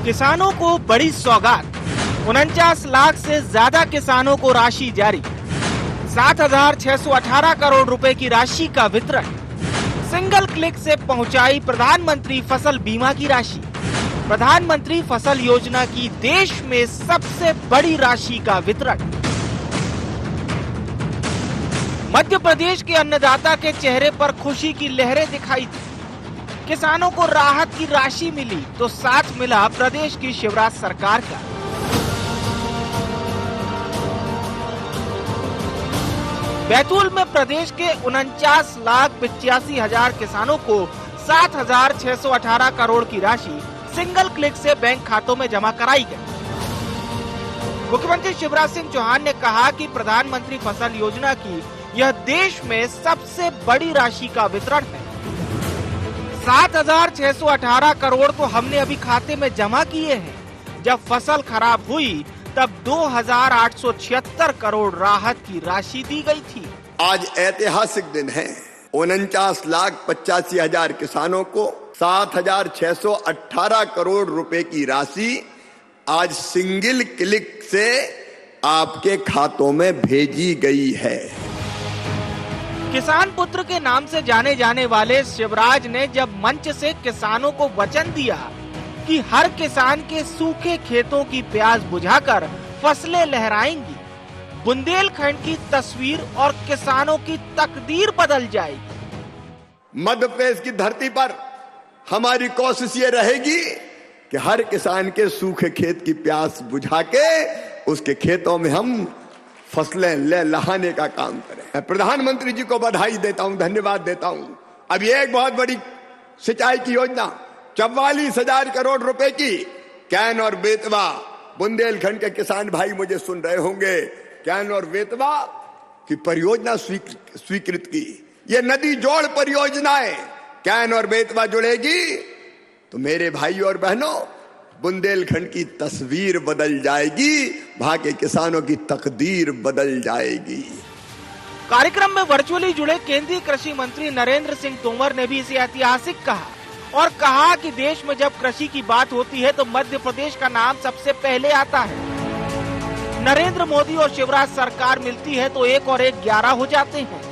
किसानों को बड़ी सौगात, 49 लाख से ज्यादा किसानों को राशि जारी, 7,618 करोड़ रुपए की राशि का वितरण, सिंगल क्लिक से पहुंचाई प्रधानमंत्री फसल बीमा की राशि। प्रधानमंत्री फसल योजना की देश में सबसे बड़ी राशि का वितरण। मध्य प्रदेश के अन्नदाता के चेहरे पर खुशी की लहरें दिखाई दी। किसानों को राहत की राशि मिली तो साथ मिला प्रदेश की शिवराज सरकार का। बैतूल में प्रदेश के 49,85,000 किसानों को 7,618 करोड़ की राशि सिंगल क्लिक से बैंक खातों में जमा कराई गई। मुख्यमंत्री शिवराज सिंह चौहान ने कहा कि प्रधानमंत्री फसल योजना की यह देश में सबसे बड़ी राशि का वितरण है। 7,618 करोड़ तो हमने अभी खाते में जमा किए हैं। जब फसल खराब हुई तब 2,876 करोड़ राहत की राशि दी गई थी। आज ऐतिहासिक दिन है। 49,85,000 किसानों को 7,618 करोड़ रुपए की राशि आज सिंगल क्लिक से आपके खातों में भेजी गई है। किसान पुत्र के नाम से जाने जाने वाले शिवराज ने जब मंच से किसानों को वचन दिया कि हर किसान के सूखे खेतों की प्यास बुझाकर फसलें लहराएंगी, बुंदेलखंड की तस्वीर और किसानों की तकदीर बदल जाएगी। मध्य प्रदेश की धरती पर हमारी कोशिश ये रहेगी कि हर किसान के सूखे खेत की प्यास बुझा के उसके खेतों में हम फसलें लहलाने का काम करें। मैं प्रधानमंत्री जी को बधाई देता हूं, धन्यवाद देता हूं। अब ये एक बहुत बड़ी सिंचाई की योजना 44,000 करोड़ रुपए की कैन और बेतवा, बुंदेलखंड के किसान भाई मुझे सुन रहे होंगे, कैन और बेतवा की परियोजना स्वीकृत की। ये नदी जोड़ परियोजनाएं कैन और बेतवा जुड़ेगी तो मेरे भाई और बहनों बुंदेलखंड की तस्वीर बदल जाएगी, वहां के किसानों की तकदीर बदल जाएगी। कार्यक्रम में वर्चुअली जुड़े केंद्रीय कृषि मंत्री नरेंद्र सिंह तोमर ने भी इसे ऐतिहासिक कहा और कहा कि देश में जब कृषि की बात होती है तो मध्य प्रदेश का नाम सबसे पहले आता है। नरेंद्र मोदी और शिवराज सरकार मिलती है तो 1 और 1 11 हो जाते हैं।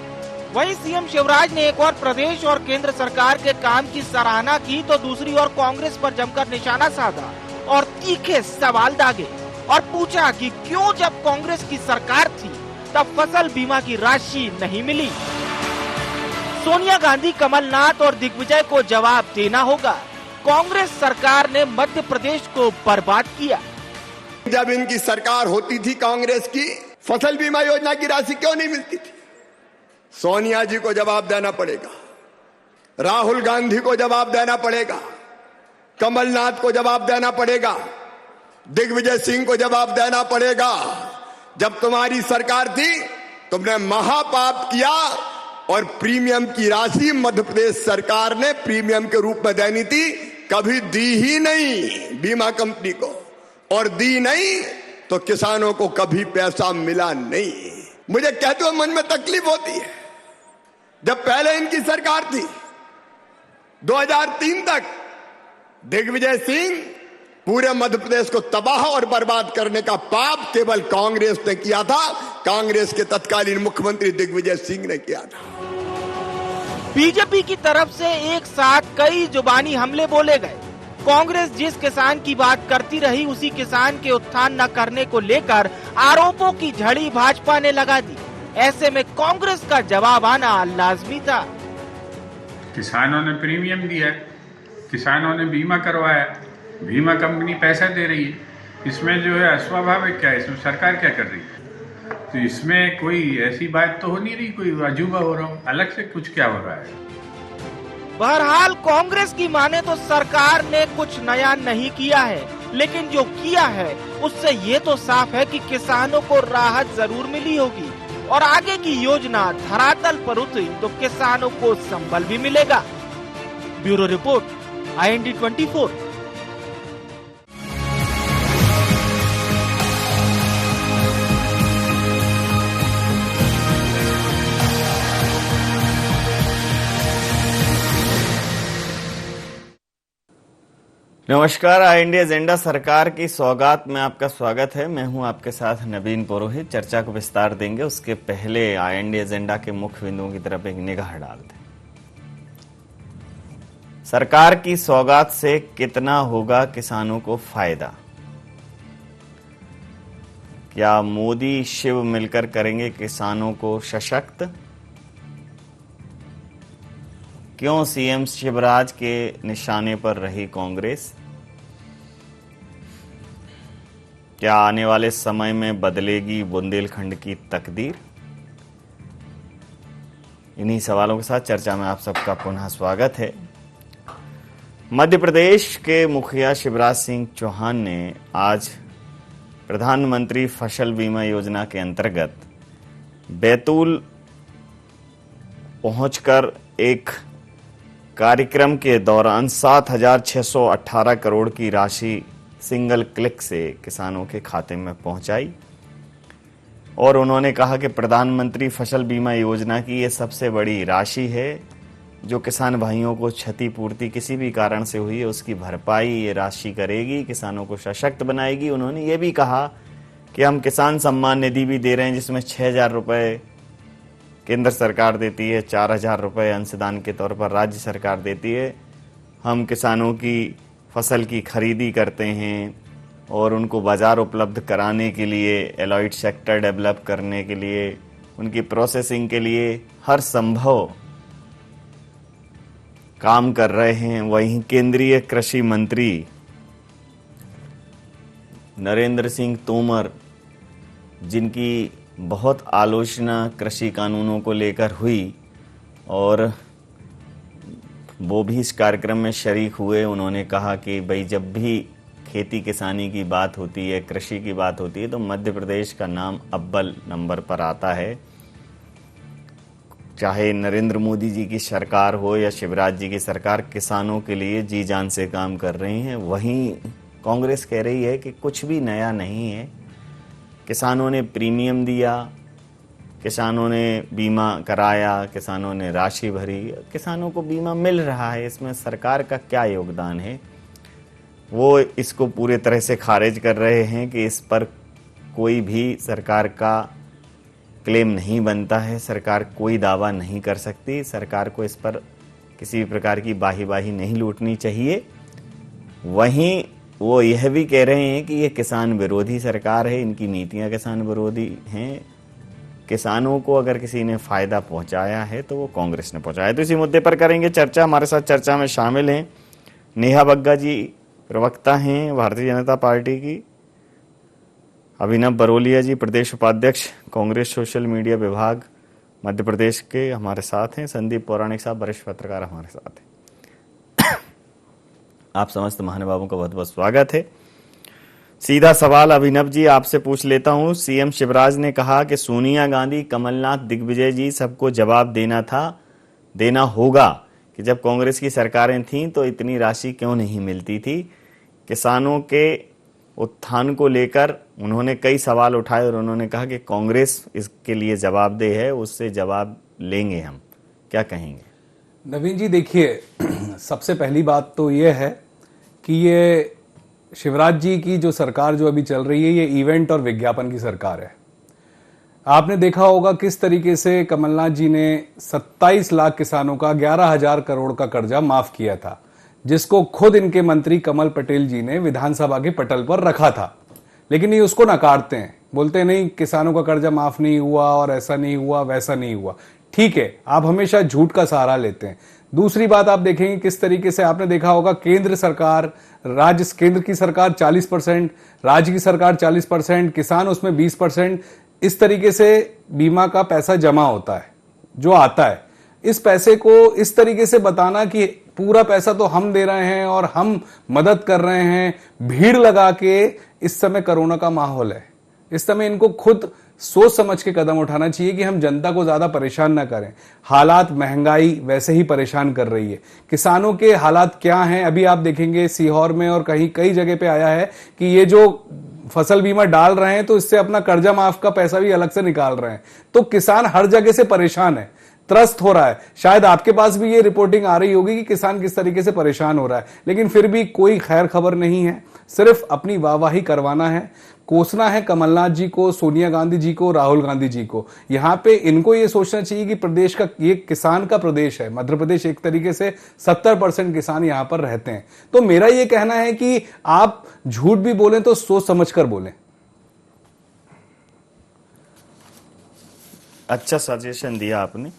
वहीं सीएम शिवराज ने एक और प्रदेश और केंद्र सरकार के काम की सराहना की तो दूसरी ओर कांग्रेस पर जमकर निशाना साधा और तीखे सवाल दागे और पूछा कि क्यों जब कांग्रेस की सरकार थी तब फसल बीमा की राशि नहीं मिली। सोनिया गांधी, कमलनाथ और दिग्विजय को जवाब देना होगा। कांग्रेस सरकार ने मध्य प्रदेश को बर्बाद किया। जब इनकी सरकार होती थी कांग्रेस की, फसल बीमा योजना की राशि क्यों नहीं मिलती थी? सोनिया जी को जवाब देना पड़ेगा, राहुल गांधी को जवाब देना पड़ेगा, कमलनाथ को जवाब देना पड़ेगा, दिग्विजय सिंह को जवाब देना पड़ेगा। जब तुम्हारी सरकार थी तुमने महापाप किया और प्रीमियम की राशि मध्य प्रदेश सरकार ने प्रीमियम के रूप में देनी थी, कभी दी ही नहीं बीमा कंपनी को, और दी नहीं तो किसानों को कभी पैसा मिला नहीं। मुझे कहते हुए मन में तकलीफ होती है। जब पहले इनकी सरकार थी 2003 तक, दिग्विजय सिंह पूरे मध्य प्रदेश को तबाह और बर्बाद करने का पाप केवल कांग्रेस ने किया था। कांग्रेस के तत्कालीन मुख्यमंत्री दिग्विजय सिंह ने किया था। बीजेपी की तरफ से एक साथ कई जुबानी हमले बोले गए। कांग्रेस जिस किसान की बात करती रही उसी किसान के उत्थान न करने को लेकर आरोपों की झड़ी भाजपा ने लगा दी। ऐसे में कांग्रेस का जवाब आना लाजमी था। किसानों ने प्रीमियम दिया, किसानों ने बीमा करवाया, बीमा कंपनी पैसा दे रही है, इसमें जो है अस्वाभाविक क्या है? इसमें सरकार क्या कर रही है? तो इसमें कोई ऐसी बात तो हो नहीं रही, कोई अजूबा हो रहा हो, अलग से कुछ क्या हो रहा है? बहरहाल कांग्रेस की माने तो सरकार ने कुछ नया नहीं किया है, लेकिन जो किया है उससे ये तो साफ है कि किसानों को राहत जरूर मिली होगी और आगे की योजना धरातल पर उतरी तो किसानों को संबल भी मिलेगा। Bureau report, IND 24। नमस्कार। आई इंडिया एजेंडा सरकार की सौगात में आपका स्वागत है। मैं हूं आपके साथ नवीन पुरोहित। चर्चा को विस्तार देंगे, उसके पहले आई इंडिया एजेंडा के मुख्य बिंदुओं की तरफ एक निगाह डालते हैं। सरकार की सौगात से कितना होगा किसानों को फायदा? क्या मोदी शिव मिलकर करेंगे किसानों को सशक्त? क्यों सीएम शिवराज के निशाने पर रही कांग्रेस? क्या आने वाले समय में बदलेगी बुंदेलखंड की तकदीर? इन्हीं सवालों के साथ चर्चा में आप सबका पुनः स्वागत है। मध्य प्रदेश के मुखिया शिवराज सिंह चौहान ने आज प्रधानमंत्री फसल बीमा योजना के अंतर्गत बैतूल पहुंचकर एक कार्यक्रम के दौरान 7,618 करोड़ की राशि सिंगल क्लिक से किसानों के खाते में पहुंचाई और उन्होंने कहा कि प्रधानमंत्री फसल बीमा योजना की ये सबसे बड़ी राशि है जो किसान भाइयों को क्षतिपूर्ति किसी भी कारण से हुई है उसकी भरपाई ये राशि करेगी, किसानों को सशक्त बनाएगी। उन्होंने ये भी कहा कि हम किसान सम्मान निधि भी दे रहे हैं जिसमें 6,000 रुपये केंद्र सरकार देती है, 4,000 रुपये अंशदान के तौर पर राज्य सरकार देती है। हम किसानों की फसल की खरीदी करते हैं और उनको बाज़ार उपलब्ध कराने के लिए, एलॉइड सेक्टर डेवलप करने के लिए, उनकी प्रोसेसिंग के लिए हर संभव काम कर रहे हैं। वहीं केंद्रीय कृषि मंत्री नरेंद्र सिंह तोमर, जिनकी बहुत आलोचना कृषि कानूनों को लेकर हुई और वो भी इस कार्यक्रम में शरीक हुए, उन्होंने कहा कि भाई जब भी खेती किसानी की बात होती है, कृषि की बात होती है तो मध्य प्रदेश का नाम अव्वल नंबर पर आता है। चाहे नरेंद्र मोदी जी की सरकार हो या शिवराज जी की सरकार, किसानों के लिए जी जान से काम कर रही हैं। वहीं कांग्रेस कह रही है कि कुछ भी नया नहीं है, किसानों ने प्रीमियम दिया, किसानों ने बीमा कराया, किसानों ने राशि भरी, किसानों को बीमा मिल रहा है, इसमें सरकार का क्या योगदान है। वो इसको पूरे तरह से खारिज कर रहे हैं कि इस पर कोई भी सरकार का क्लेम नहीं बनता है, सरकार कोई दावा नहीं कर सकती, सरकार को इस पर किसी भी प्रकार की बाही नहीं लूटनी चाहिए। वहीं वो यह भी कह रहे हैं कि ये किसान विरोधी सरकार है, इनकी नीतियां किसान विरोधी हैं। किसानों को अगर किसी ने फायदा पहुंचाया है तो वो कांग्रेस ने पहुंचाया। तो इसी मुद्दे पर करेंगे चर्चा। हमारे साथ चर्चा में शामिल हैं नेहा बग्गा जी, प्रवक्ता हैं भारतीय जनता पार्टी की, अभिनव बरोलिया जी, प्रदेश उपाध्यक्ष कांग्रेस सोशल मीडिया विभाग मध्य प्रदेश के हमारे साथ हैं, संदीप पौराणिक साहब वरिष्ठ पत्रकार हमारे साथ हैं। आप समस्त महानुभावों का बहुत बहुत स्वागत है। सीधा सवाल अभिनव जी आपसे पूछ लेता हूं। सीएम शिवराज ने कहा कि सोनिया गांधी, कमलनाथ, दिग्विजय जी सबको जवाब देना होगा कि जब कांग्रेस की सरकारें थीं तो इतनी राशि क्यों नहीं मिलती थी। किसानों के उत्थान को लेकर उन्होंने कई सवाल उठाए और उन्होंने कहा कि कांग्रेस इसके लिए जवाबदेह है, उससे जवाब लेंगे हम। क्या कहेंगे? नवीन जी, देखिए, सबसे पहली बात तो ये है कि ये शिवराज जी की जो सरकार जो अभी चल रही है ये इवेंट और विज्ञापन की सरकार है। आपने देखा होगा किस तरीके से कमलनाथ जी ने 27 लाख किसानों का 11,000 करोड़ का कर्जा माफ किया था, जिसको खुद इनके मंत्री कमल पटेल जी ने विधानसभा के पटल पर रखा था। लेकिन ये उसको नकारते हैं, बोलते नहीं किसानों का कर्जा माफ नहीं हुआ और ऐसा नहीं हुआ वैसा नहीं हुआ। ठीक है, आप हमेशा झूठ का सहारा लेते हैं। दूसरी बात आप देखेंगे किस तरीके से आपने देखा होगा केंद्र सरकार, केंद्र की सरकार 40%, राज्य की सरकार 40%, किसान उसमें 20%, इस तरीके से बीमा का पैसा जमा होता है जो आता है। इस पैसे को इस तरीके से बताना कि पूरा पैसा तो हम दे रहे हैं और हम मदद कर रहे हैं, भीड़ लगा के, इस समय कोरोना का माहौल है, इस समय इनको खुद सोच समझ के कदम उठाना चाहिए कि हम जनता को ज्यादा परेशान ना करें। हालात, महंगाई वैसे ही परेशान कर रही है। किसानों के हालात क्या हैं अभी आप देखेंगे, सीहोर में और कहीं कई जगह पे आया है कि ये जो फसल बीमा डाल रहे हैं तो इससे अपना कर्जा माफ का पैसा भी अलग से निकाल रहे हैं। तो किसान हर जगह से परेशान है। त्रस्त हो रहा है। शायद आपके पास भी ये रिपोर्टिंग आ रही होगी कि किसान किस तरीके से परेशान हो रहा है, लेकिन फिर भी कोई खैर खबर नहीं है। सिर्फ अपनी वाहवाही करवाना है, कोसना है कमलनाथ जी को, सोनिया गांधी जी को, राहुल गांधी जी को। यहां पे इनको ये सोचना चाहिए कि प्रदेश का ये किसान का प्रदेश है। मध्य प्रदेश एक तरीके से 70% किसान यहां पर रहते हैं। तो मेरा ये कहना है कि आप झूठ भी बोलें तो सोच समझ कर बोलें। अच्छा सजेशन दिया आपने,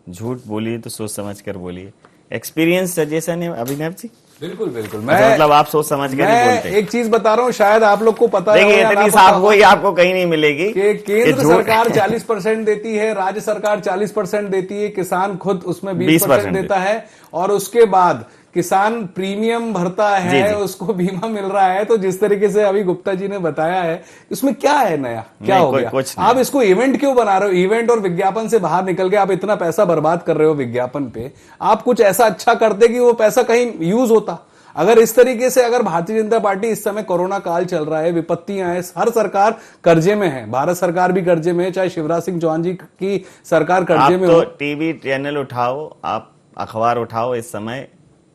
झूठ बोलिए तो सोच समझ कर बोलिए। एक्सपीरियंस सजेशन है अभिनव जी। बिल्कुल बिल्कुल। मतलब आप सोच समझ कर ही बोलते हैं। एक चीज बता रहा हूं, शायद आप लोग को पता देखिए इतनी साफ गोई आपको कहीं नहीं मिलेगी कि केंद्र सरकार 40% देती है, राज्य सरकार 40% देती है, किसान खुद उसमें 20% देता है, और उसके बाद किसान प्रीमियम भरता है, उसको बीमा मिल रहा है। तो जिस तरीके से अभी गुप्ता जी ने बताया है, इसमें क्या है नया, क्या हो गया? आप इसको इवेंट क्यों बना रहे हो? इवेंट और विज्ञापन से बाहर निकल के आप इतना पैसा बर्बाद कर रहे हो विज्ञापन पे। आप कुछ ऐसा अच्छा करते कि वो पैसा कहीं यूज होता। अगर इस तरीके से, अगर भारतीय जनता पार्टी, इस समय कोरोना काल चल रहा है, विपत्तियां हैं, हर सरकार कर्जे में है, भारत सरकार भी कर्जे में है, चाहे शिवराज सिंह चौहान जी की सरकार कर्जे में हो। टीवी चैनल उठाओ, आप अखबार उठाओ इस समय,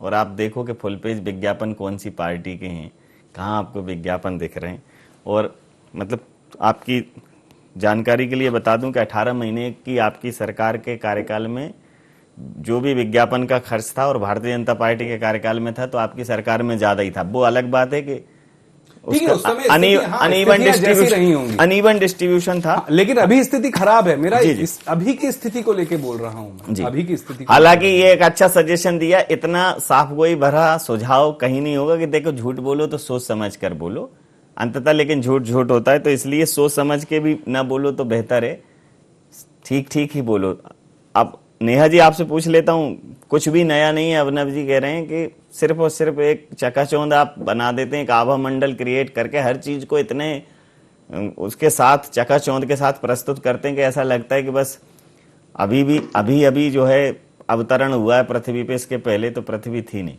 और आप देखो कि फुल पेज विज्ञापन कौन सी पार्टी के हैं, कहाँ आपको विज्ञापन दिख रहे हैं। और मतलब आपकी जानकारी के लिए बता दूं कि 18 महीने की आपकी सरकार के कार्यकाल में जो भी विज्ञापन का खर्च था और भारतीय जनता पार्टी के कार्यकाल में था, तो आपकी सरकार में ज्यादा ही था। वो अलग बात है कि अनइवन डिस्ट्रीब्यूशन था, लेकिन अभी स्थिति खराब है। मेरा अभी की स्थिति को लेके बोल रहा हूं मैं, अभी की स्थिति। हालांकि ये एक अच्छा सजेशन दिया, इतना साफ गोई भरा सुझाव कहीं नहीं होगा कि देखो झूठ बोलो तो सोच समझ कर बोलो अंततः, लेकिन झूठ झूठ होता है, तो इसलिए सोच समझ के भी ना बोलो तो बेहतर है, ठीक ठीक ही बोलो। अब नेहा जी आपसे पूछ लेता हूं, कुछ भी नया नहीं है। अभिनव जी कह रहे हैं कि सिर्फ और सिर्फ एक चकाचौंध आप बना देते हैं, एक आभा मंडल क्रिएट करके हर चीज को इतने उसके साथ चकाचौंध के साथ प्रस्तुत करते हैं कि ऐसा लगता है कि बस अभी जो है अवतरण हुआ है पृथ्वी पे, इसके पहले तो पृथ्वी थी नहीं।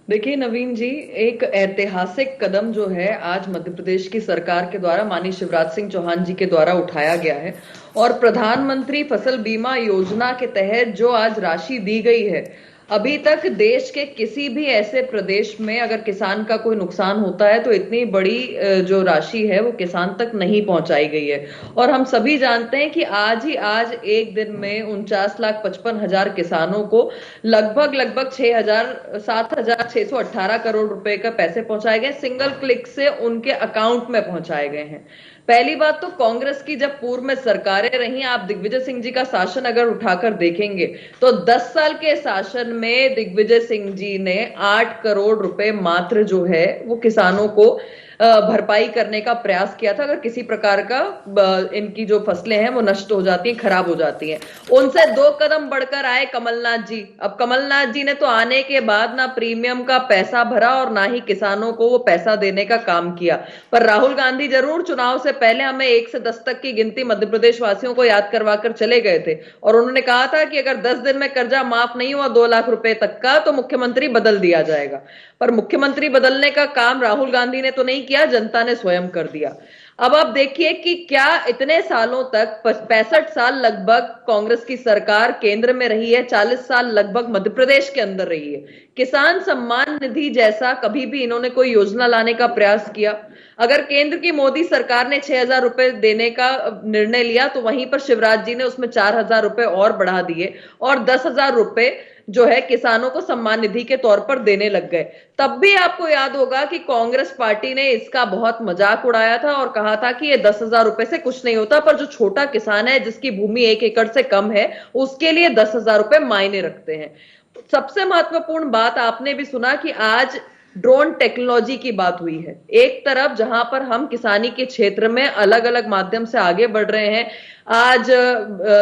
देखिए नवीन जी, एक ऐतिहासिक कदम जो है आज मध्य प्रदेश की सरकार के द्वारा माननीय शिवराज सिंह चौहान जी के द्वारा उठाया गया है, और प्रधानमंत्री फसल बीमा योजना के तहत जो आज राशि दी गई है, अभी तक देश के किसी भी ऐसे प्रदेश में अगर किसान का कोई नुकसान होता है तो इतनी बड़ी जो राशि है वो किसान तक नहीं पहुंचाई गई है। और हम सभी जानते हैं कि आज एक दिन में 49,55,000 किसानों को लगभग 7,618 करोड़ रुपए का पैसे पहुंचाए गए, सिंगल क्लिक से उनके अकाउंट में पहुंचाए गए हैं। पहली बात तो कांग्रेस की जब पूर्व में सरकारें रही, आप दिग्विजय सिंह जी का शासन अगर उठाकर देखेंगे तो 10 साल के शासन में दिग्विजय सिंह जी ने 8 करोड़ रुपए मात्र जो है वो किसानों को भरपाई करने का प्रयास किया था। अगर किसी प्रकार का इनकी जो फसलें हैं वो नष्ट हो जाती हैं, खराब हो जाती हैं। उनसे 2 कदम बढ़कर आए कमलनाथ जी। अब कमलनाथ जी ने तो आने के बाद ना प्रीमियम का पैसा भरा और ना ही किसानों को वो पैसा देने का काम किया। पर राहुल गांधी जरूर चुनाव से पहले हमें 1 से 10 तक की गिनती मध्य प्रदेश वासियों को याद करवा कर चले गए थे, और उन्होंने कहा था कि अगर 10 दिन में कर्जा माफ नहीं हुआ 2 लाख रुपए तक का तो मुख्यमंत्री बदल दिया जाएगा। पर मुख्यमंत्री बदलने का काम राहुल गांधी ने तो नहीं किया, जनता ने स्वयं कर दिया। अब आप देखिए कि क्या इतने सालों तक 65 साल लगभग कांग्रेस की सरकार केंद्र में रही है, 40 साल लगभग मध्य प्रदेश के अंदर रही है, किसान सम्मान निधि जैसा कभी भी इन्होंने कोई योजना लाने का प्रयास किया? अगर केंद्र की मोदी सरकार ने 6,000 रुपए देने का निर्णय लिया तो वहीं पर शिवराज जी ने उसमें 4,000 रुपए और बढ़ा दिए और 10,000 रुपए जो है किसानों को सम्मान निधि के तौर पर देने लग गए। तब भी आपको याद होगा कि कांग्रेस पार्टी ने इसका बहुत मजाक उड़ाया था और कहा था कि ये 10,000 रुपए से कुछ नहीं होता, पर जो छोटा किसान है जिसकी भूमि 1 एकड़ से कम है उसके लिए 10,000 रुपए मायने रखते हैं। सबसे महत्वपूर्ण बात आपने भी सुना कि आज ड्रोन टेक्नोलॉजी की बात हुई है। एक तरफ जहां पर हम किसानी के क्षेत्र में अलग अलग माध्यम से आगे बढ़ रहे हैं, आज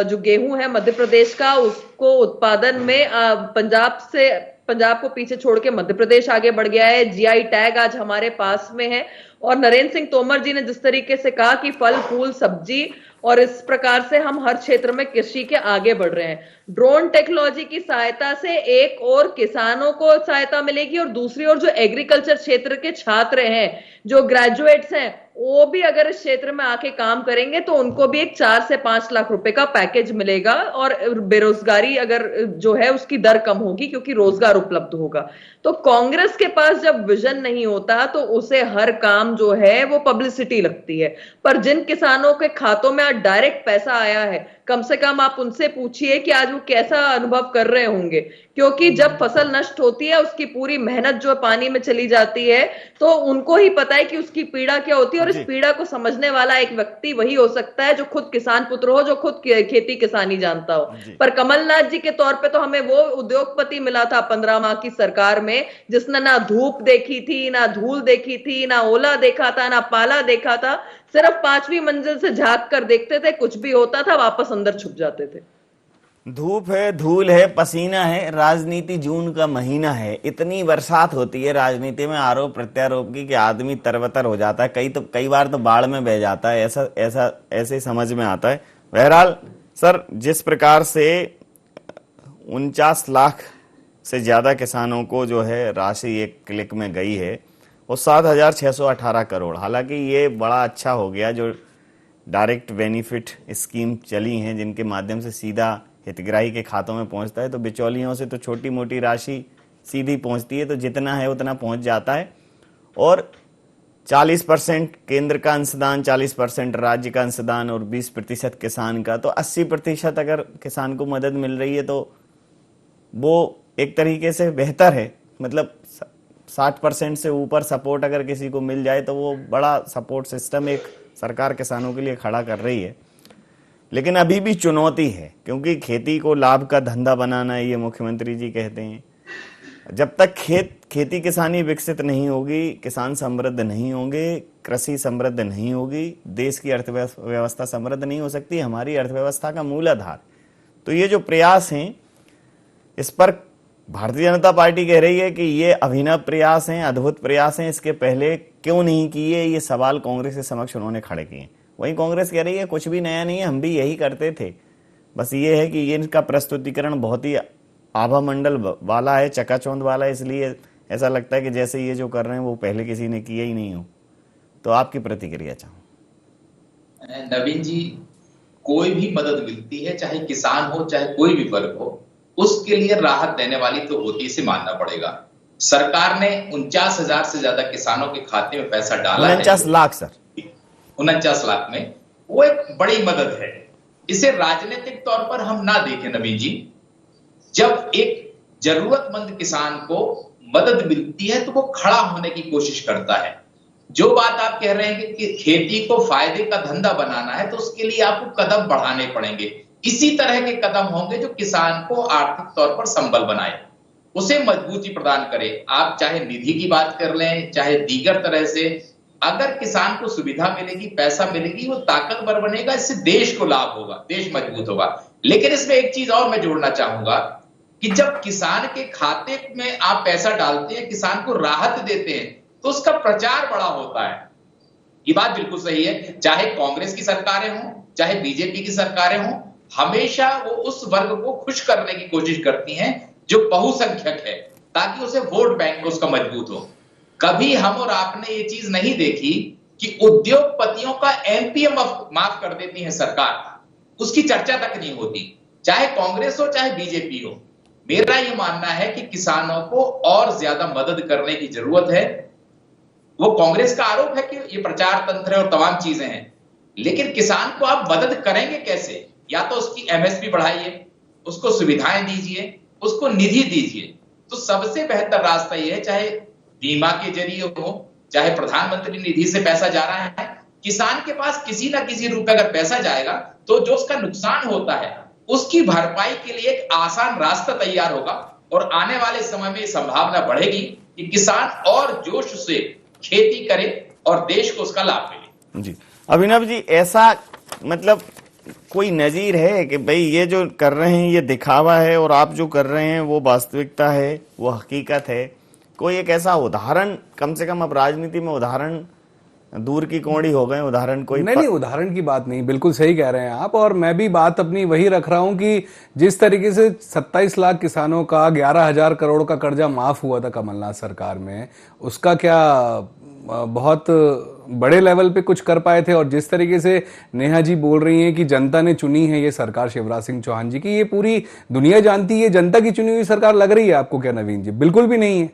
जो गेहूं है मध्य प्रदेश का, उसको उत्पादन में पंजाब को पीछे छोड़ के मध्य प्रदेश आगे बढ़ गया है। जीआई टैग आज हमारे पास में है, और नरेंद्र सिंह तोमर जी ने जिस तरीके से कहा कि फल फूल सब्जी, और इस प्रकार से हम हर क्षेत्र में कृषि के आगे बढ़ रहे हैं। ड्रोन टेक्नोलॉजी की सहायता से एक और किसानों को सहायता मिलेगी और दूसरी ओर जो एग्रीकल्चर क्षेत्र के छात्र हैं, जो ग्रेजुएट्स हैं, वो भी अगर इस क्षेत्र में आके काम करेंगे तो उनको भी एक 4 से 5 लाख रुपए का पैकेज मिलेगा, और बेरोजगारी अगर जो है उसकी दर कम होगी क्योंकि रोजगार उपलब्ध होगा। तो कांग्रेस के पास जब विजन नहीं होता तो उसे हर काम जो है वो पब्लिसिटी लगती है। पर जिन किसानों के खातों में आज डायरेक्ट पैसा आया है, कम से कम आप उनसे पूछिए कि आज वो कैसा अनुभव कर रहे होंगे, क्योंकि जब फसल नष्ट होती है उसकी पूरी मेहनत जो पानी में चली जाती है, तो उनको ही पता है कि उसकी पीड़ा क्या होती है। और इस पीड़ा को समझने वाला एक व्यक्ति वही हो सकता है जो खुद किसान पुत्र हो, जो खुद खेती किसानी जानता हो। पर कमलनाथ जी के तौर पे तो हमें वो उद्योगपति मिला था 15 माह की सरकार में, जिसने ना धूप देखी थी, ना धूल देखी थी, ना ओला देखा था, ना पाला देखा था। सिर्फ 5वीं मंजिल से झांक कर देखते थे, कुछ भी होता था वापस अंदर छुप जाते थे। धूप है, धूल है, पसीना है, राजनीति जून का महीना है, इतनी बरसात होती है राजनीति में आरोप प्रत्यारोप की कि आदमी तरबतर हो जाता है, कई बार तो बाढ़ में बह जाता है, ऐसे समझ में आता है। बहरहाल सर, जिस प्रकार से 49 लाख से ज्यादा किसानों को जो है राशि एक क्लिक में गई है और 7,618 करोड़, हालांकि ये बड़ा अच्छा हो गया जो डायरेक्ट बेनिफिट स्कीम चली हैं जिनके माध्यम से सीधा हितग्राही के खातों में पहुंचता है। तो बिचौलियों से तो छोटी मोटी राशि सीधी पहुंचती है, तो जितना है उतना पहुंच जाता है। और 40% केंद्र का अंशदान, 40% राज्य का अंशदान और 20% किसान का, तो 80% अगर किसान को मदद मिल रही है तो वो एक तरीके से बेहतर है। मतलब 60% से ऊपर सपोर्ट अगर किसी को मिल जाए तो वो बड़ा सपोर्ट सिस्टम एक सरकार किसानों के लिए खड़ा कर रही है। लेकिन अभी भी चुनौती है, क्योंकि खेती को लाभ का धंधा बनाना है, ये मुख्यमंत्री जी कहते हैं। जब तक खेती किसानी विकसित नहीं होगी, किसान समृद्ध नहीं होंगे, कृषि समृद्ध नहीं होगी, देश की अर्थव्यवस्था समृद्ध नहीं हो सकती, हमारी अर्थव्यवस्था का मूल आधार। तो ये जो प्रयास हैं, इस पर भारतीय जनता पार्टी कह रही है कि ये अभिनव प्रयास हैं, अद्भुत प्रयास हैं, इसके पहले क्यों नहीं किए, ये सवाल कांग्रेस के समक्ष उन्होंने खड़े किए। वहीं कांग्रेस कह रही है कुछ भी नया नहीं है, हम भी यही करते थे, बस ये है कि ये इनका प्रस्तुतिकरण बहुत ही आभा मंडल वाला है, चकाचौंध वाला है, इसलिए ऐसा लगता है कि जैसे ये जो कर रहे हैं वो पहले किसी ने किया ही नहीं हो। तो आपकी प्रतिक्रिया चाहूं। नवीन जी, कोई भी मदद मिलती है, चाहे किसान हो चाहे कोई भी वर्ग हो, उसके लिए राहत देने वाली तो होती, इसे मानना पड़ेगा। सरकार ने 49,000 से ज्यादा किसानों के खाते में पैसा डाला है। 49 लाख सर, 49 लाख में, वो एक बड़ी मदद है। इसे राजनीतिक तौर पर हम ना देखें नवीन जी। जब एक जरूरतमंद किसान को मदद मिलती है तो वो खड़ा होने की कोशिश करता है। जो बात आप कह रहे हैं कि खेती को फायदे का धंधा बनाना है, तो उसके लिए आपको कदम बढ़ाने पड़ेंगे। इसी तरह के कदम होंगे जो किसान को आर्थिक तौर पर संबल बनाए, उसे मजबूती प्रदान करे। आप चाहे निधि की बात कर लें, चाहे दीगर तरह से, अगर किसान को सुविधा मिलेगी, पैसा मिलेगी, वो ताकतवर बनेगा, इससे देश को लाभ होगा, देश मजबूत होगा। लेकिन इसमें एक चीज और मैं जोड़ना चाहूंगा कि जब किसान के खाते में आप पैसा डालते हैं, किसान को राहत देते हैं, तो उसका प्रचार बड़ा होता है। ये बात बिल्कुल सही है। चाहे कांग्रेस की सरकारें हों, चाहे बीजेपी की सरकारें हों, हमेशा वो उस वर्ग को खुश करने की कोशिश करती हैं जो बहुसंख्यक है, ताकि उसे वोट बैंक उसका मजबूत हो। कभी हम और आपने ये चीज नहीं देखी कि उद्योगपतियों का एमपीएम माफ कर देती है सरकार, उसकी चर्चा तक नहीं होती, चाहे कांग्रेस हो चाहे बीजेपी हो। मेरा ये मानना है कि किसानों को और ज्यादा मदद करने की जरूरत है। वो कांग्रेस का आरोप है कि ये प्रचार तंत्र और तमाम चीजें हैं, लेकिन किसान को आप मदद करेंगे कैसे? या तो उसकी एमएसपी बढ़ाइए, उसको सुविधाएं दीजिए, उसको निधि दीजिए। तो सबसे बेहतर रास्ता यह है, चाहे बीमा के जरिए हो, चाहे प्रधानमंत्री निधि से पैसा जा रहा है, किसान के पास किसी ना किसी रूप में अगर पैसा जाएगा तो जो उसका नुकसान होता है उसकी भरपाई के लिए एक आसान रास्ता तैयार होगा। और आने वाले समय में संभावना बढ़ेगी कि किसान और जोश से खेती करे और देश को उसका लाभ मिले। जी अभिनव जी, ऐसा मतलब कोई नजीर है कि भाई ये जो कर रहे हैं ये दिखावा है और आप जो कर रहे हैं वो वास्तविकता है, वो हकीकत है? कोई एक ऐसा उदाहरण, कम से कम अब राजनीति में उदाहरण दूर की कौड़ी हो गए, उदाहरण कोई नहीं, उदाहरण की बात नहीं, बिल्कुल सही कह रहे हैं आप। और मैं भी बात अपनी वही रख रहा हूं कि जिस तरीके से 27 लाख किसानों का 11,000 करोड़ का कर्जा माफ हुआ था कमलनाथ सरकार में, उसका क्या बहुत बड़े लेवल पे कुछ कर पाए थे। और जिस तरीके से नेहा जी बोल रही हैं कि जनता ने चुनी है ये सरकार शिवराज सिंह चौहान जी की, ये पूरी दुनिया जानती है जनता की चुनी हुई सरकार लग रही है आपको क्या नवीन जी? बिल्कुल भी नहीं है।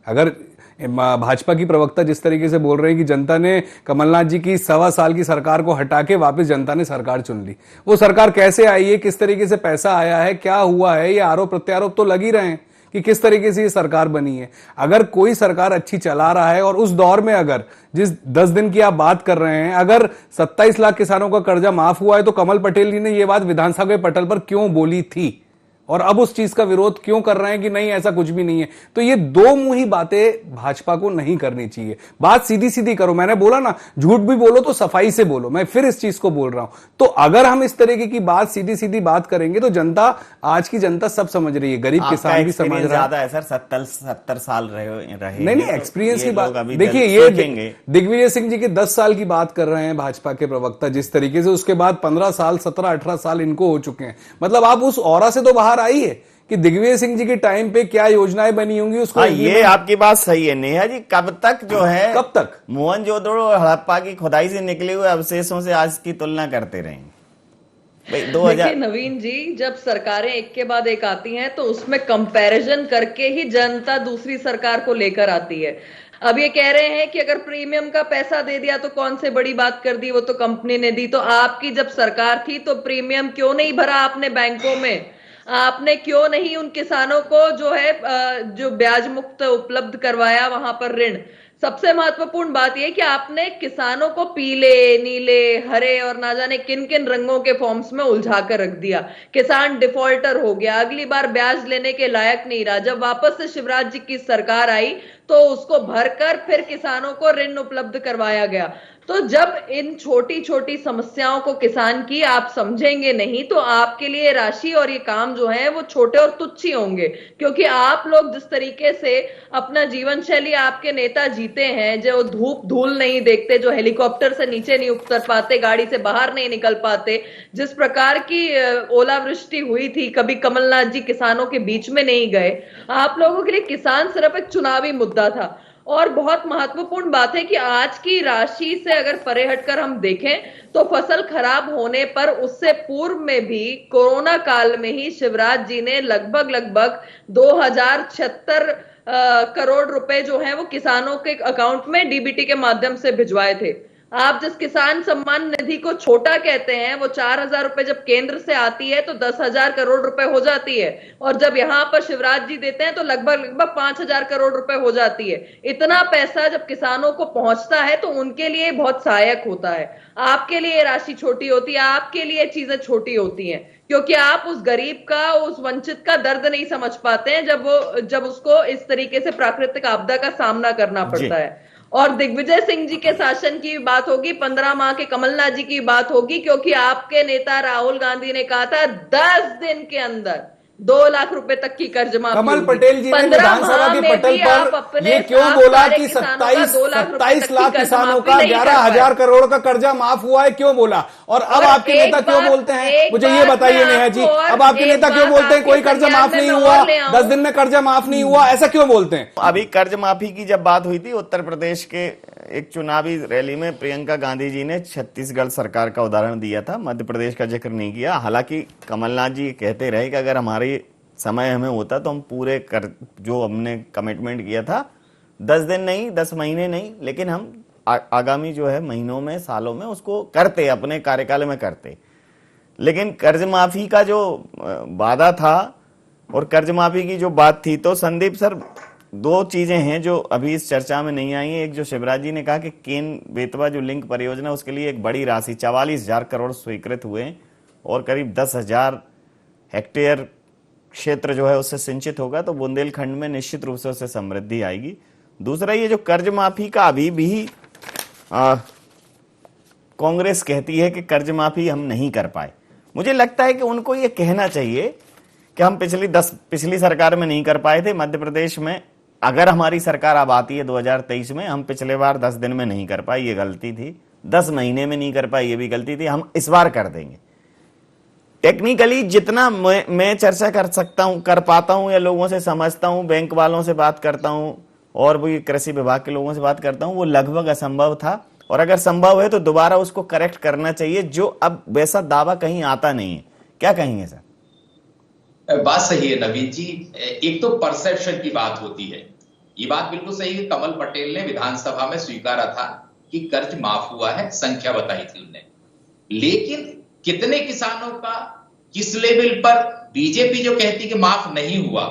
अगर भाजपा की प्रवक्ता जिस तरीके से बोल रहे हैं कि जनता ने कमलनाथ जी की 1.25 साल की सरकार को हटा के वापस जनता ने सरकार चुन ली, वो सरकार कैसे आई है, किस तरीके से पैसा आया है, क्या हुआ है, ये आरोप प्रत्यारोप तो लग ही रहे हैं कि किस तरीके से ये सरकार बनी है। अगर कोई सरकार अच्छी चला रहा है और उस दौर में अगर जिस 10 दिन की आप बात कर रहे हैं, अगर 27 लाख किसानों का कर्जा माफ हुआ है तो कमल पटेल जी ने ये बात विधानसभा के पटल पर क्यों बोली थी और अब उस चीज का विरोध क्यों कर रहे हैं कि नहीं ऐसा कुछ भी नहीं है? तो ये दो मुंही बातें भाजपा को नहीं करनी चाहिए। बात सीधी सीधी करो। मैंने बोला ना, झूठ भी बोलो तो सफाई से बोलो। मैं फिर इस चीज को बोल रहा हूं। तो अगर हम इस तरीके की बात सीधी सीधी बात करेंगे तो जनता, आज की जनता सब समझ रही है, गरीब किसान भी समझ रहा है। ज्यादा है सर, 70 साल रहे। नहीं, एक्सपीरियंस की बात देखिए, ये दिग्विजय सिंह जी के 10 साल की बात कर रहे हैं भाजपा के प्रवक्ता जिस तरीके से, उसके बाद 15 साल 17-18 साल इनको हो चुके हैं। मतलब आप उस ऑरा से तो बाहर आई है कि दिग्विजय सिंह जी के टाइम पे क्या योजनाएं बनी होंगी उसको। ये आपकी बात सही है नेहा जी। कब तक जो है, कब तक मोहनजोदड़ो और हड़प्पा की खुदाई से निकले हुए अवशेषों से आज की तुलना करते रहेंगे? 2000 देखिए नवीन जी, जब सरकारें एक के बाद एक आती हैं तो उसमें कंपैरिजन करके ही जनता दूसरी सरकार को लेकर आती है। अब ये कह रहे हैं कि अगर प्रीमियम का पैसा दे दिया तो कौन से बड़ी बात कर दी, वो तो कंपनी ने दी। तो आपकी जब सरकार थी तो प्रीमियम क्यों नहीं भरा आपने बैंकों में? आपने क्यों नहीं उन किसानों को जो है जो ब्याज मुक्त उपलब्ध करवाया वहां पर ऋण? सबसे महत्वपूर्ण बात यह कि आपने किसानों को पीले, नीले, हरे और ना जाने किन किन रंगों के फॉर्म्स में उलझा कर रख दिया। किसान डिफॉल्टर हो गया, अगली बार ब्याज लेने के लायक नहीं रहा। जब वापस से शिवराज जी की सरकार आई तो उसको भरकर फिर किसानों को ऋण उपलब्ध करवाया गया। तो जब इन छोटी छोटी समस्याओं को किसान की आप समझेंगे नहीं तो आपके लिए राशि और ये काम जो है वो छोटे और तुच्छ ही होंगे। क्योंकि आप लोग जिस तरीके से अपना जीवन शैली आपके नेता जीते हैं, जो धूप धूल नहीं देखते, जो हेलीकॉप्टर से नीचे नहीं उतर पाते, गाड़ी से बाहर नहीं निकल पाते, जिस प्रकार की ओलावृष्टि हुई थी, कभी कमलनाथ जी किसानों के बीच में नहीं गए। आप लोगों के लिए किसान सिर्फ एक चुनावी मुद्दा था। और बहुत महत्वपूर्ण बात है कि आज की राशि से अगर परे हटकर हम देखें तो फसल खराब होने पर उससे पूर्व में भी कोरोना काल में ही शिवराज जी ने लगभग 2076 करोड़ रुपए जो है वो किसानों के अकाउंट में डीबीटी के माध्यम से भिजवाए थे। आप जिस किसान सम्मान निधि को छोटा कहते हैं, वो 4,000 रुपए जब केंद्र से आती है तो 10,000 करोड़ रुपए हो जाती है, और जब यहां पर शिवराज जी देते हैं तो लगभग 5,000 करोड़ रुपए हो जाती है। इतना पैसा जब किसानों को पहुंचता है तो उनके लिए बहुत सहायक होता है। आपके लिए राशि छोटी होती है, आपके लिए चीजें छोटी होती हैं, क्योंकि आप उस गरीब का, उस वंचित का दर्द नहीं समझ पाते हैं जब उसको इस तरीके से प्राकृतिक आपदा का सामना करना पड़ता है। और दिग्विजय सिंह जी के शासन की बात होगी, 15 माह के कमलनाथ जी की बात होगी, क्योंकि आपके नेता राहुल गांधी ने कहा था 10 दिन के अंदर 2 लाख रुपए तक की कर्ज माफी। कमल पटेल जी ने विधानसभा के पटल पर ये क्यों बोला कि 27 लाख किसानों का 11,000 करोड़ का कर्जा माफ हुआ है, क्यों बोला? और अब आपके नेता क्यों बोलते हैं, मुझे ये बताइए नेहा जी, अब आपके नेता क्यों बोलते हैं कोई कर्जा माफ नहीं हुआ, 10 दिन में कर्जा माफ नहीं हुआ, ऐसा क्यों बोलते हैं? अभी कर्ज माफी की जब बात हुई थी उत्तर प्रदेश के एक चुनावी रैली में प्रियंका गांधी जी ने छत्तीसगढ़ सरकार का उदाहरण दिया था, मध्य प्रदेश का जिक्र नहीं किया। हालांकि कमलनाथ जी कहते रहे कि अगर हमारी समय हमें होता तो हम पूरे कर जो हमने कमिटमेंट किया था 10 दिन नहीं, 10 महीने नहीं, लेकिन हम आगामी जो है महीनों में, सालों में उसको करते, अपने कार्यकाल में करते। लेकिन कर्ज माफी का जो वादा था और कर्ज माफी की जो बात थी, तो संदीप सर 2 चीजें हैं जो अभी इस चर्चा में नहीं आई है। एक जो शिवराज जी ने कहा कि केन बेतवा जो लिंक परियोजना, उसके लिए एक बड़ी राशि 44,000 करोड़ स्वीकृत हुए और करीब 10,000 हेक्टेयर क्षेत्र जो है उससे सिंचित होगा, तो बुंदेलखंड में निश्चित रूप से उससे समृद्धि आएगी। दूसरा ये जो कर्ज माफी का अभी भी कांग्रेस कहती है कि कर्ज माफी हम नहीं कर पाए। मुझे लगता है कि उनको ये कहना चाहिए कि हम पिछली सरकार में नहीं कर पाए थे मध्य प्रदेश में, अगर हमारी सरकार अब आती है 2023 में, हम पिछले बार 10 दिन में नहीं कर पाए, ये गलती थी, 10 महीने में नहीं कर पाए, ये भी गलती थी, हम इस बार कर देंगे। टेक्निकली जितना मैं चर्चा कर सकता हूं, कर पाता हूं, या लोगों से समझता हूं, बैंक वालों से बात करता हूं, और वो कृषि विभाग के लोगों से बात करता हूं, वो लगभग असंभव था, और अगर संभव है तो दोबारा उसको करेक्ट करना चाहिए, जो अब वैसा दावा कहीं आता नहीं है। क्या कहेंगे सर? बात सही है नवीन जी। एक तो परसेप्शन की बात होती है, ये बात बिल्कुल सही है। कमल पटेल ने विधानसभा में स्वीकारा था कि कर्ज माफ हुआ है, संख्या बताई थी उन्होंने, लेकिन कितने किसानों का किस लेवल पर बीजेपी जो कहती कि माफ नहीं हुआ,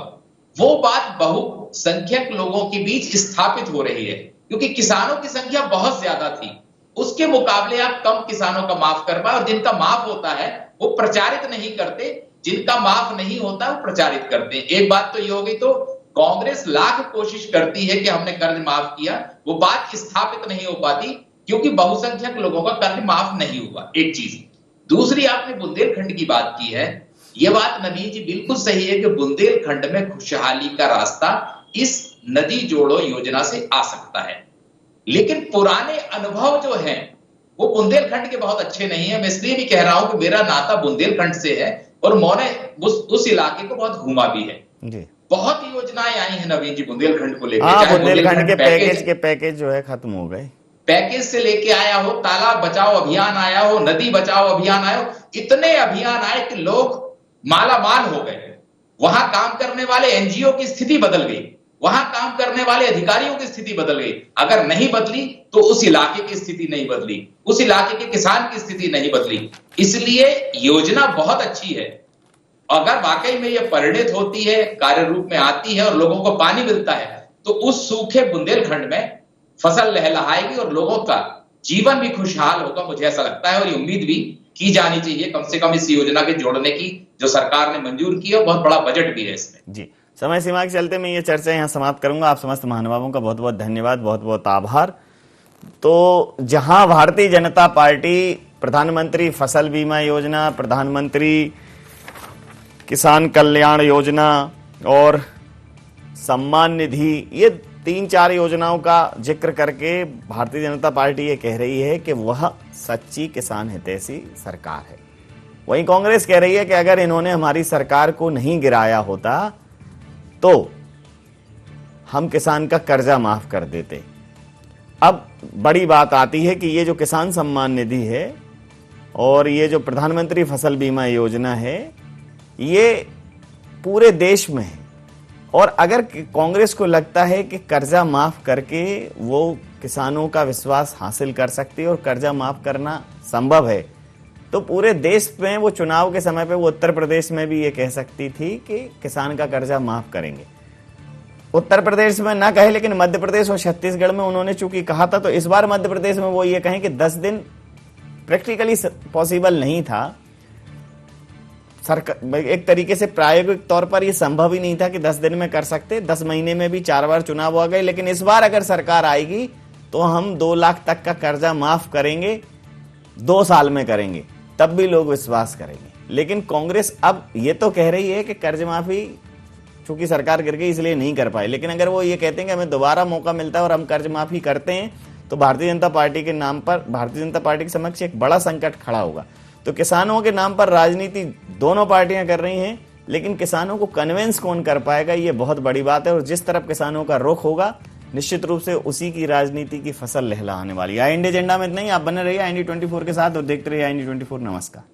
वो बात बहुसंख्यक लोगों के बीच स्थापित हो रही है, क्योंकि किसानों की संख्या बहुत ज्यादा थी। उसके मुकाबले आप कम किसानों का माफ कर पाए, और जिनका माफ होता है वो प्रचारित नहीं करते, जिनका माफ नहीं होता वो प्रचारित करते हैं। एक बात तो ये हो गई। तो कांग्रेस लाख कोशिश करती है कि हमने कर्ज माफ किया, वो बात स्थापित नहीं हो पाती क्योंकि बहुसंख्यक लोगों का कर्ज माफ नहीं हुआ। एक चीज। दूसरी, आपने बुंदेलखंड की बात की है, यह बात नवीन जी बिल्कुल सही है कि बुंदेलखंड में खुशहाली का रास्ता इस नदी जोड़ो योजना से आ सकता है, लेकिन पुराने अनुभव जो हैं वो बुंदेलखंड के बहुत अच्छे नहीं है। मैं इसलिए भी कह रहा हूं कि मेरा नाता बुंदेलखंड से है और मैंने उस इलाके को बहुत घूमा भी है जी। बहुत योजनाएं आई हैं नवीन जी बुंदेलखंड को लेकर। बुंदेलखंड के पैकेज जो है खत्म हो गए। पैकेज से लेके आया हो, तालाब बचाओ अभियान आया हो, नदी बचाओ अभियान आया हो, इतने अभियान आए कि लोग मालामाल हो गए। वहां काम करने वाले एनजीओ की स्थिति बदल गई, वहां काम करने वाले अधिकारियों की स्थिति बदल गई। अगर नहीं बदली तो उस इलाके की स्थिति नहीं बदली, उस इलाके के किसान की स्थिति नहीं बदली। इसलिए योजना बहुत अच्छी है। अगर वाकई में यह परिणित होती है, कार्य रूप में आती है और लोगों को पानी मिलता है, तो उस सूखे बुंदेलखंड में फसल लहलहाएगी और लोगों का जीवन भी खुशहाल होगा, मुझे ऐसा लगता है। और ये उम्मीद भी की जानी चाहिए कम से कम इस योजना के जोड़ने की, जो सरकार ने मंजूर की है। बहुत बड़ा बजट भी है इसमें जी। समय सीमा के चलते मैं ये चर्चा यहाँ समाप्त करूंगा। आप समस्त महानुभावों का बहुत बहुत धन्यवाद, बहुत बहुत आभार। तो जहां भारतीय जनता पार्टी प्रधानमंत्री फसल बीमा योजना, प्रधानमंत्री किसान कल्याण योजना और सम्मान निधि, ये 3-4 योजनाओं का जिक्र करके भारतीय जनता पार्टी ये कह रही है कि वह सच्ची किसान हितैषी सरकार है। वहीं कांग्रेस कह रही है कि अगर इन्होंने हमारी सरकार को नहीं गिराया होता तो हम किसान का कर्जा माफ कर देते। अब बड़ी बात आती है कि ये जो किसान सम्मान निधि है और ये जो प्रधानमंत्री फसल बीमा योजना है, ये पूरे देश में है, और अगर कांग्रेस को लगता है कि कर्जा माफ करके वो किसानों का विश्वास हासिल कर सकती है और कर्जा माफ करना संभव है, तो पूरे देश में वो चुनाव के समय पे वो उत्तर प्रदेश में भी ये कह सकती थी कि किसान का कर्जा माफ करेंगे। उत्तर प्रदेश में ना कहे, लेकिन मध्य प्रदेश और छत्तीसगढ़ में उन्होंने चूंकि कहा था, तो इस बार मध्य प्रदेश में वो ये कहें कि 10 दिन प्रैक्टिकली पॉसिबल नहीं था। सरकार एक तरीके से प्रायोगिक तौर पर ये संभव ही नहीं था कि 10 दिन में कर सकते। 10 महीने में भी 4 बार चुनाव हो गए, लेकिन इस बार अगर सरकार आएगी तो हम 2 लाख तक का कर्जा माफ करेंगे, 2 साल में करेंगे, तब भी लोग विश्वास करेंगे। लेकिन कांग्रेस अब ये तो कह रही है कि कर्ज माफी चूंकि सरकार गिर गई इसलिए नहीं कर पाए, लेकिन अगर वो ये कहते हैं कि हमें दोबारा मौका मिलता है और हम कर्ज माफी करते हैं, तो भारतीय जनता पार्टी के नाम पर भारतीय जनता पार्टी के समक्ष एक बड़ा संकट खड़ा होगा। तो किसानों के नाम पर राजनीति दोनों पार्टियां कर रही हैं, लेकिन किसानों को कन्विंस कौन कर पाएगा, ये बहुत बड़ी बात है। और जिस तरफ किसानों का रुख होगा, निश्चित रूप से उसी की राजनीति की फसल लहलहाने वाली है। इंडिया एजेंडा में नहीं, आप बने रहिए IND24 के साथ और देखते रहिए IND24। नमस्कार।